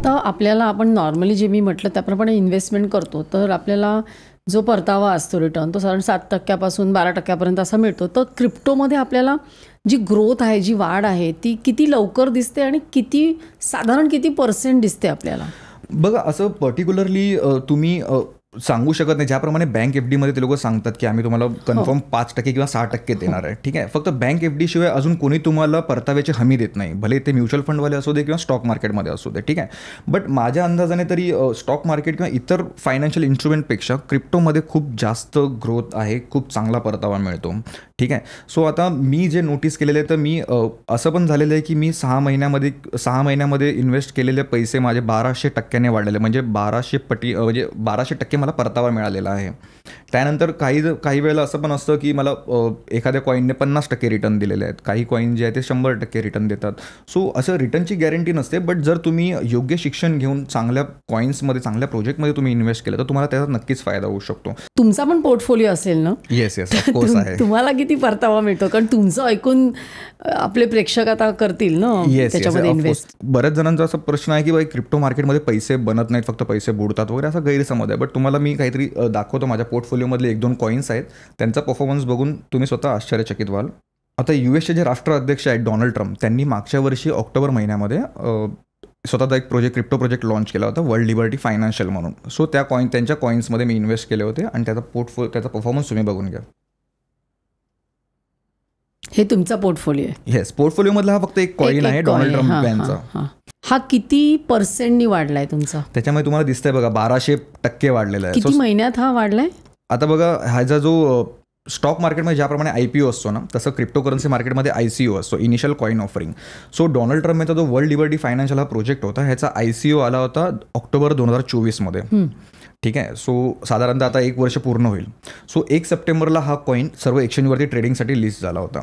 आता आपल्याला आपण नॉर्मली जे मी म्हटलं त्याप्रमाणे इन्व्हेस्टमेंट करतो तर आपल्याला जो परतावा असतो रिटर्न तो साधारण 7% 12% असा मिळतो. तर क्रिप्टोमध्ये आपल्याला जी ग्रोथ आहे, जी वाढ आहे ती किती लवकर दिसते आणि साधारण किती % दिसते आपल्याला? बघा, असं पर्टिक्युलरली तुम्ही सांगू शकत नाही. ज्याप्रमाणे बँक FD मध्ये ते लोक सांगतात की आम्ही तुम्हाला कन्फर्म 5% किंवा 6% देणार आहे. ठीक आहे, फक्त बँक FD शिवाय अजून कोणी तुम्हाला परताव्याची हमी देत नाही, भले ते म्युच्युअल फंडवाले असू दे किंवा स्टॉक मार्केटमध्ये असू दे. ठीक आहे, बट माझ्या अंदाजाने तरी स्टॉक मार्केट किंवा इतर फायनान्शियल इन्स्ट्रुमेंटपेक्षा क्रिप्टोमध्ये खूप जास्त ग्रोथ आहे, खूप चांगला परतावा मिळतो. ठीक आहे, सो आता मी जे नोटीस केलेलं आहे तर मी असं पण झालेलं आहे की मी 6 महिन्यामध्ये इन्व्हेस्ट केलेले पैसे माझे 1200% वाढलेले, म्हणजे 1200% मला परतावा मिळालेला आहे. त्यानंतर काही वेळेला असं पण असतं की मला एखाद्या कॉईनने 50% रिटर्न दिलेले आहेत, काही कॉईन जे आहे ते 100% रिटर्न देतात. सो असं रिटर्नची गॅरंटी नसते, बट जर तुम्ही योग्य शिक्षण घेऊन चांगल्या कॉईन्समध्ये, चांगल्या प्रोजेक्टमध्ये तुम्ही इन्व्हेस्ट केलं तर तुम्हाला त्याचा नक्कीच फायदा होऊ शकतो. तुमचा पण पोर्टफोलिओ असेल ना? येस, ऑफकोर्स आहे. तुम्हाला किती परतावा मिळतो? कारण तुमचं ऐकून आपले प्रेक्षक आता करतील ना त्याच्यामध्ये इन्व्हेस्ट. बऱ्याच जणांचा असा प्रश्न आहे की बाई क्रिप्टो मार्केटमध्ये पैसे बनत नाहीत, फक्त पैसे बुडतात वगैरे, असा गैरसमज आहे. बट तुम्हाला मी काहीतरी दाखवतो. माझ्या पोर्टफोलिओमधले 1-2 कॉईन्स आहेत, त्यांचा परफॉर्मन्स बघून तुम्ही स्वतः आश्चर्यचकित व्हाल. आता USचे जे राष्ट्राध्यक्ष आहेत डोनाल्ड ट्रम्प, त्यांनी मागच्या वर्षी ऑक्टोबर महिन्यामध्ये स्वतःचा एक क्रिप्टो प्रोजेक्ट लॉन्च केला होता, वर्ल्ड लिबर्टी फायनान्शियल म्हणून. सो त्यांच्या कॉईन्समध्ये मी इन्व्हेस्ट केले होते आणि त्याचा परफॉर्मन्स तुम्ही बघून घ्या. हे तुमचा पोर्टफोलिओ आहे? येस, पोर्टफोलिओमधला हा फक्त एक कॉईन आहे डोनाल्ड ट्रम्प यांचा. हा किती % वाढलाय तुमचा? त्याच्यामध्ये तुम्हाला दिसतंय बघा 1200% वाढलेला आहे. किती महिन्यात हा वाढलाय? आता बघा, ह्याचा जो स्टॉक मार्केटमध्ये ज्याप्रमाणे IPO असतो ना, तसं क्रिप्टो करन्सी मार्केटमध्ये ICO असतो, initial coin offering. So Donald Trump यांचा जो वर्ल्ड लिबर्टी फायनान्शियल हा प्रोजेक्ट होता, ह्याचा ICO आला होता ऑक्टोबर 2024 ठीक आहे, सो साधारणतः आता 1 वर्ष पूर्ण होईल. सो 1 सप्टेंबरला हा कॉईन सर्व एक्सचेंजवरती ट्रेडिंगसाठी लिस्ट झाला होता.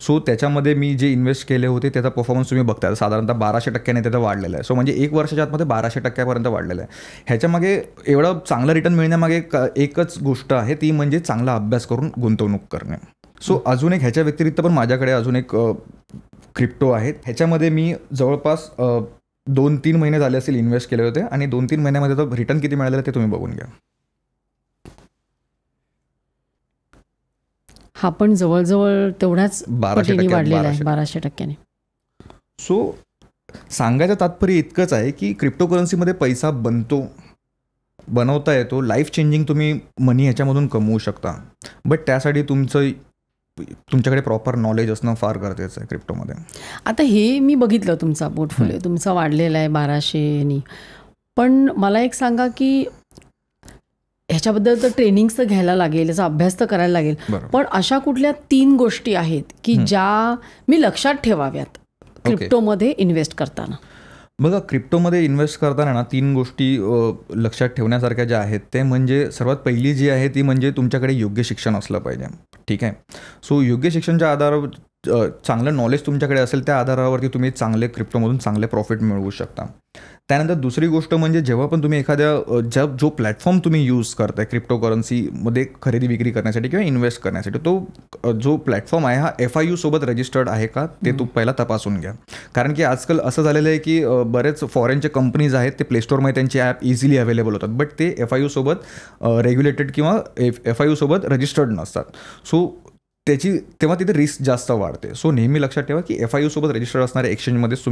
सो त्याच्यामध्ये मी जे इन्व्हेस्ट केले होते त्याचा परफॉर्मन्स तुम्ही बघताय, साधारणतः 1200% त्याचा वाढलेला आहे. सो म्हणजे 1 वर्षाच्या आतमध्ये 1200% वाढलेला आहे. ह्याच्यामागे एवढं चांगलं रिटर्न मिळण्यामागे एकच गोष्ट आहे, ती म्हणजे चांगला अभ्यास करून गुंतवणूक करणे. सो अजून एक ह्याच्या व्यतिरिक्त पण माझ्याकडे अजून एक क्रिप्टो आहेत. ह्याच्यामध्ये मी जवळपास 2-3 महिने झाले असेल इन्व्हेस्ट केले होते आणि 2-3 महिन्यामध्ये तर रिटर्न किती मिळालेलं ते तुम्ही बघून घ्या. हा पण जवळजवळ तेवढ्याच 1200%. सो सांगायचं तात्पर्य इतकंच आहे की क्रिप्टो करन्सीमध्ये पैसा बनवता येतो, लाईफ चेंजिंग तुम्ही मनी ह्याच्यामधून कमवू शकता. बट त्यासाठी तुमच्याकडे प्रॉपर नॉलेज असणं फार गरजेचं आहे क्रिप्टोमध्ये. आता हे मी बघितलं तुमचा पोर्टफोलिओ, तुमचा वाढलेला आहे 1200. पण मला एक सांगा की ह्याच्याबद्दल तर ट्रेनिंग्स तर घ्यायला लागेल, याचा अभ्यास तर करायला लागेल, पण अशा कुठल्या 3 गोष्टी आहेत की ज्या मी लक्षात ठेवाव्यात क्रिप्टोमध्ये इन्व्हेस्ट करताना? बघा, क्रिप्टोमध्ये इन्व्हेस्ट करताना ना 3 गोष्टी लक्षात ठेवण्यासारख्या ज्या आहेत ते म्हणजे सर्वात पहिली जी आहे ती म्हणजे तुमच्याकडे योग्य शिक्षण असलं पाहिजे. ठीक आहे, सो योग्य शिक्षणच्या आधारावर चांगलं नॉलेज तुमच्याकडे असेल, त्या आधारावरती तुम्ही क्रिप्टोमधून चांगले प्रॉफिट मिळवू शकता. त्यानंतर दुसरी गोष्ट म्हणजे जेव्हा पण तुम्ही एखाद्या जो प्लॅटफॉर्म तुम्ही यूज करताय क्रिप्टो करन्सीमध्ये खरेदी विक्री करण्यासाठी किंवा इन्व्हेस्ट करण्यासाठी, तो जो प्लॅटफॉर्म आहे हा FIU सोबत रजिस्टर्ड आहे का ते पहिला तपासून घ्या. कारण की आजकाल असं झालेलं आहे की बरेच फॉरेनचे कंपनीज आहेत, ते प्लेस्टोरमध्ये त्यांचे ॲप इझिली अवेलेबल होतात, बट ते FIU सोबत रेग्युलेटेड किंवा FIU सोबत रजिस्टर्ड नसतात. सो तेव्हा तिथे रिस्क जास्त वाढते. सो नेहमी लक्षात ठेवा की FIU सोबत रजिस्टर्ड असणाऱ्या एक्सचेंजमध्येच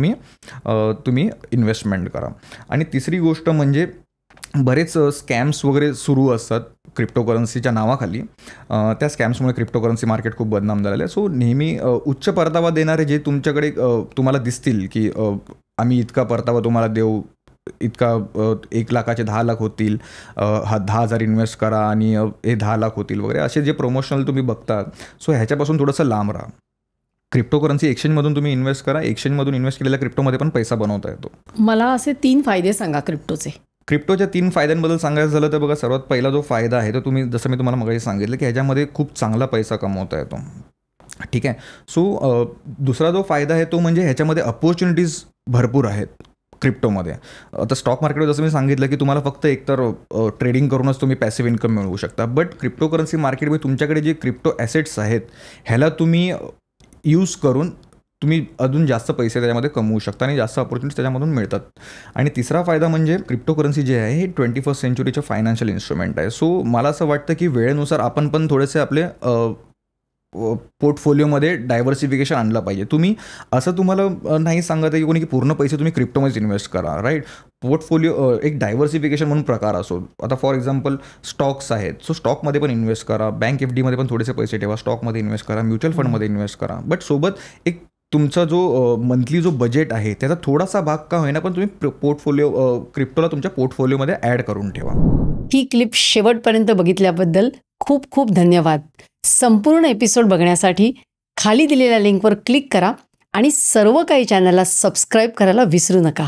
तुम्ही इन्व्हेस्टमेंट करा. आणि तिसरी गोष्ट म्हणजे बरेच स्कॅम्स वगैरे सुरू असतात क्रिप्टो करन्सीच्या नावाखाली. त्या स्कॅम्समुळे क्रिप्टो करन्सी मार्केट खूप बदनाम झालेलं आहे. सो नेहमी उच्च परतावा देणारे जे तुमच्याकडे तुम्हाला दिसतील की आम्ही इतका परतावा तुम्हाला देऊ, इतका 1 लाखाचे 10 लाख होतील, 10,000 इन्व्हेस्ट करा आणि हे 10 लाख होतील वगैरे, असे जे प्रमोशनल तुम्ही बघतात, सो ह्याच्यापासून थोडंसं लांब राहा. क्रिप्टो करन्सी एक्सचेंजमधून तुम्ही इन्व्हेस्ट करा. एक्सचेंजमधून इन्व्हेस्ट केलेल्या क्रिप्टोमध्ये पण पैसा बनवता येतो. मला असे 3 फायदे सांगा क्रिप्टोचे. क्रिप्टोच्या 3 फायद्यांबद्दल सांगायचं झालं तर बघा, सर्वात पहिला जो फायदा आहे तो जसं मी तुम्हाला मगाशी सांगितलं की ह्याच्यामध्ये खूप चांगला पैसा कमवता येतो. ठीक आहे, सो दुसरा जो फायदा आहे तो म्हणजे ह्याच्यामध्ये अपॉर्च्युनिटीज भरपूर आहेत क्रिप्टोमध्ये. आता स्टॉक मार्केटवर जसं मी सांगितलं की तुम्हाला फक्त एकतर ट्रेडिंग करूनच तुम्ही पॅसिव्ह इन्कम मिळवू शकता, बट क्रिप्टो करन्सी मार्केटमध्ये तुमच्याकडे जे क्रिप्टो ॲसेट्स आहेत ह्याला तुम्ही यूज करून तुम्ही अजून जास्त पैसे त्याच्यामध्ये कमवू शकता आणि जास्त ऑपॉर्च्युनिटीज त्याच्यामधून मिळतात. आणि तिसरा फायदा म्हणजे क्रिप्टोकरन्सी जे आहे हे 21st सेंचुरीचं फायनान्शियल इन्स्ट्रुमेंट आहे. सो मला असं वाटतं की वेळेनुसार आपण पण थोडेसे आपले पोर्टफोलिओमध्ये डायव्हर्सिफिकेशन आणलं पाहिजे. तुम्हाला नाही सांगत आहे की कोणी की पूर्ण पैसे तुम्ही क्रिप्टोमध्येच इन्व्हेस्ट करा, राईट. पोर्टफोलिओ एक डायव्हर्सिफिकेशन म्हणून प्रकार असो. आता फॉर एक्झाम्पल स्टॉक्स आहेत, सो स्टॉकमध्ये पण इन्व्हेस्ट करा, बँक FDमध्ये पण थोडेसे पैसे ठेवा, स्टॉकमध्ये इन्व्हेस्ट करा, म्युच्युअल फंडमध्ये इन्व्हेस्ट करा. बट सोबत एक तुमचा जो मंथली जो बजेट आहे त्याचा थोडासा भाग का होईना पण तुम्ही पोर्टफोलिओ क्रिप्टोला तुमच्या पोर्टफोलिओमध्ये ॲड करून ठेवा. ही क्लिप शेवटपर्यंत बघितल्याबद्दल खूप खूप धन्यवाद. संपूर्ण एपिसोड बघण्यासाठी खाली दिलेल्या लिंकवर क्लिक करा आणि सर्व काही चॅनलला सबस्क्राईब करायला विसरू नका.